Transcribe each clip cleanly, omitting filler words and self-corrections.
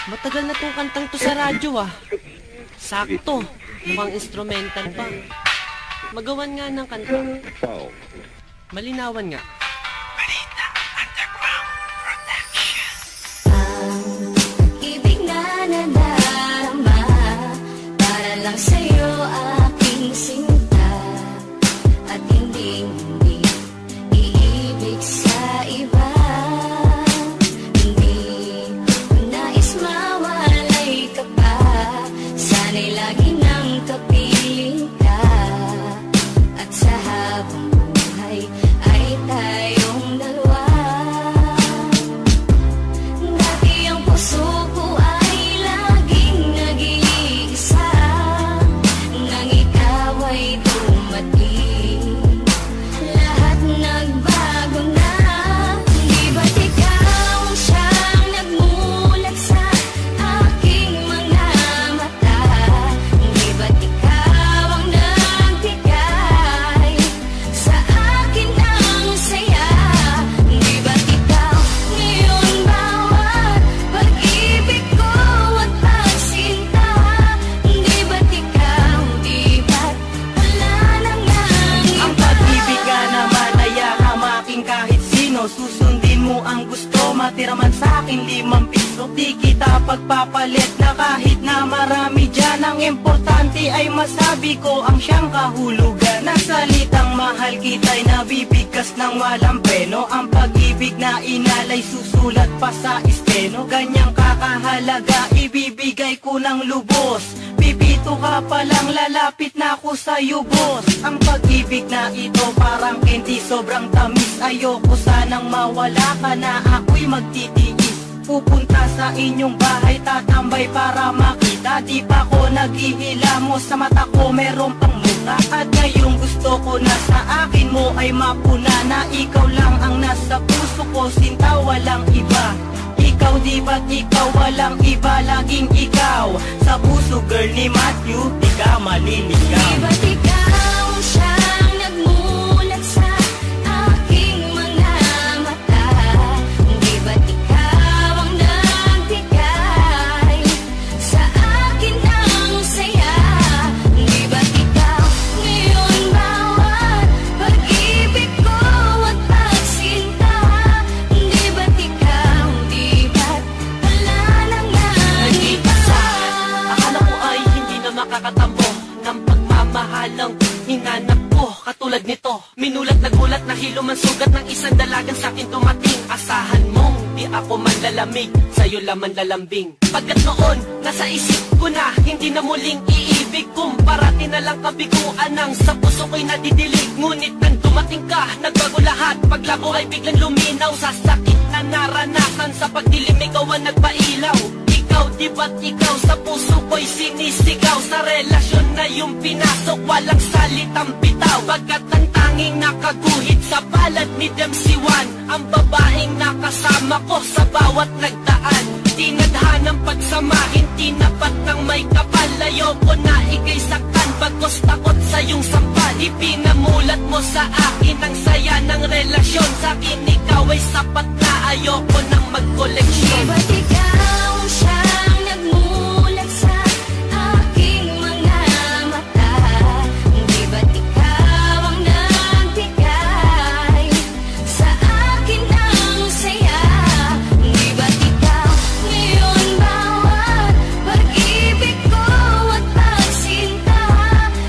Matagal na tong kantang to sa radyo ah. Sakto, mukhang instrumental pa. Magawan nga ng kanta. Malinawan nga. Balita Underground Production. Ang ibig na nadarama para lang sa'yo aking sinta, at hindi iibig sa iba. Hindi ko nais mawalay ka pa, sana'y lagi nang kapiling ka, at sa habang buhay ay tayong dalawa. Dati ang puso ko ay laging nag-iisa, nang ikaw ay dumating, lahat nagbago na. Di ba't ikaw ang siyang nagmulat sa aking mga mata? Di ba't ikaw ang nagbigay sa akin ng saya? Di ba't ikaw ngayon bawat pag-ibig ko at pagsinta? Di ba't ikaw, di ba't wala na ngang iba? Ang pag-ibig ka naman ay yakamaking kahit sino. Susundin mo ang gusto, matira man sa'kin 5 piso. Di kita pagpapalit na kahit na marami dyan. Ang importante ay masabi ko ang siyang kahulugan. Na salitang mahal kita'y nabibigkas ng walang peno. Ang pag-ibig na inalay susulat pa sa esteno. Ganyang kakahalaga ibibigay ko ng lubos. Pipito ka palang lalapit na ako sa'yo, boss. Ang pag-ibig na ito parang candy, sobrang tamis. Ayoko sanang mawala ka na ako'y magtitiis. Pupunta sa inyong bahay, tatambay para makita. Di pa ko naghihilamos, sa mata ko meron pang muka. At ngayong gusto ko na sa akin mo ay mapuna, na ikaw lang ang nasa puso ko, sinta walang iba. Ikaw di ba't ikaw walang iba, laging ikaw sa puso, girl ni Matthew, di ka maliligaw. Di ba't ikaw ang siyang nagmulat sa aking mga mata? Di ba't ikaw ang nagbigay sa akin ng saya? Di ba't ikaw ngayon bawat pag-ibig ko at pagsinta? Di ba't ikaw, di ba't wala na ngang iba? Akala ko ay hindi na makakatambo ng pagmamahalang hinanap ko. Katulad nito, minulat na gulat na hilo man sugat ng isang dalagang sa'kin dumating. Asahan mong di ako manlalamig, sa'yo laman lalambing. Pagkat noon, nasa isip ko na hindi na muling iibig. Parati na lang kabiguan ang sa puso ko'y nadidilig. Ngunit nang dumating ka, nagbago lahat. Paglabo ay biglang luminaw sa sakit na naranasan. Sa pagdilim ikaw ang nagpailaw. Ikaw, di ba't ikaw sa puso ko'y sinisigaw? Sa relasyon na yung pinasok, walang salitang bitaw. Pagkat ang tanging nakaguhit sa palad ni Dempsey-Wan, ang babaeng nakasama ko sa bawat nagdaan. Tinadhanang pagsamahin, tinapat ng may kapal. Ayoko na ika'y saktan, bagos takot sa iyong sampal. Ipinamulat mo sa akin ang saya ng relasyon. Sa akin ikaw ay sapat na, ayoko nang magkoleksyon. Di ba't ikaw ang siyang nagmulat sa aking mga mata? Di ba't ikaw ang nagbigay sa akin ng saya? Di ba't ikaw ngayon bawat pag-ibig ko at pagsinta?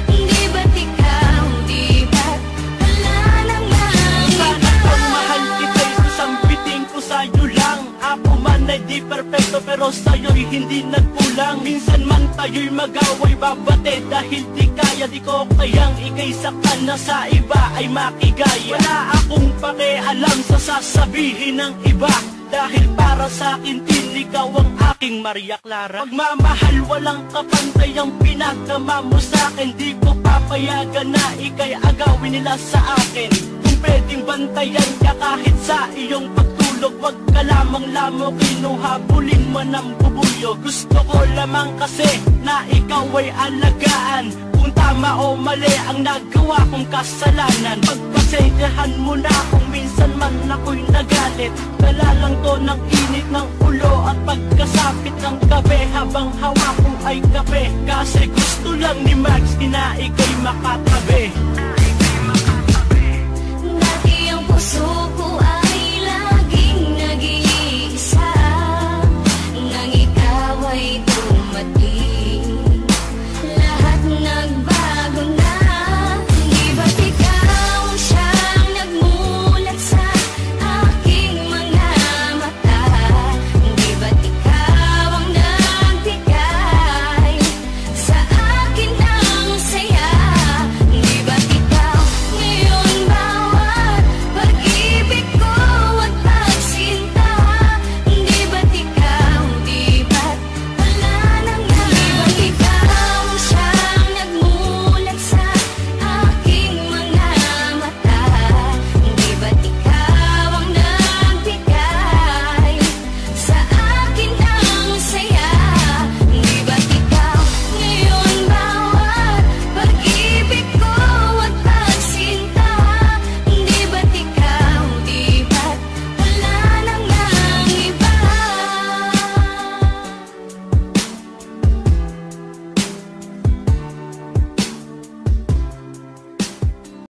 Di ba't ikaw, di ba't wala na ngang iba? Sana kung mahal kita'y sasambitin ko sa'yo lang. Ako man ay di perfecto pero sa'yo'y hindi nagkulang. Minsan man tayo'y mag-away, babate dahil di kaya. Di ko kayang ika'y saktan na sa iba ay makigaya. Wala akong pakialam sa sasabihin ng iba, dahil para sa'kin din ikaw ang aking Maria Clara. Pagmamahal walang kapantay ang pinagdama mo sa'kin. Di ko papayagan na ika'y agawin nila sa akin. Kung pwedeng bantayan ka kahit sa iyong pagtulog, wag ka lamang lamok, kinuhabulin mo ng bubulyo. Gusto ko lamang kasi na ikaw ay alagaan. Kung tama o mali ang nagawa kong kasalanan, pagpasensyahan mo na kung minsan minsan man ako'y nagalit. Dala lang to ng init ng ulo at pagkasapit ng gabi, habang hawak ko ay kape. Kasi gusto lang ni Max na ika'y makatabi. Dati ang puso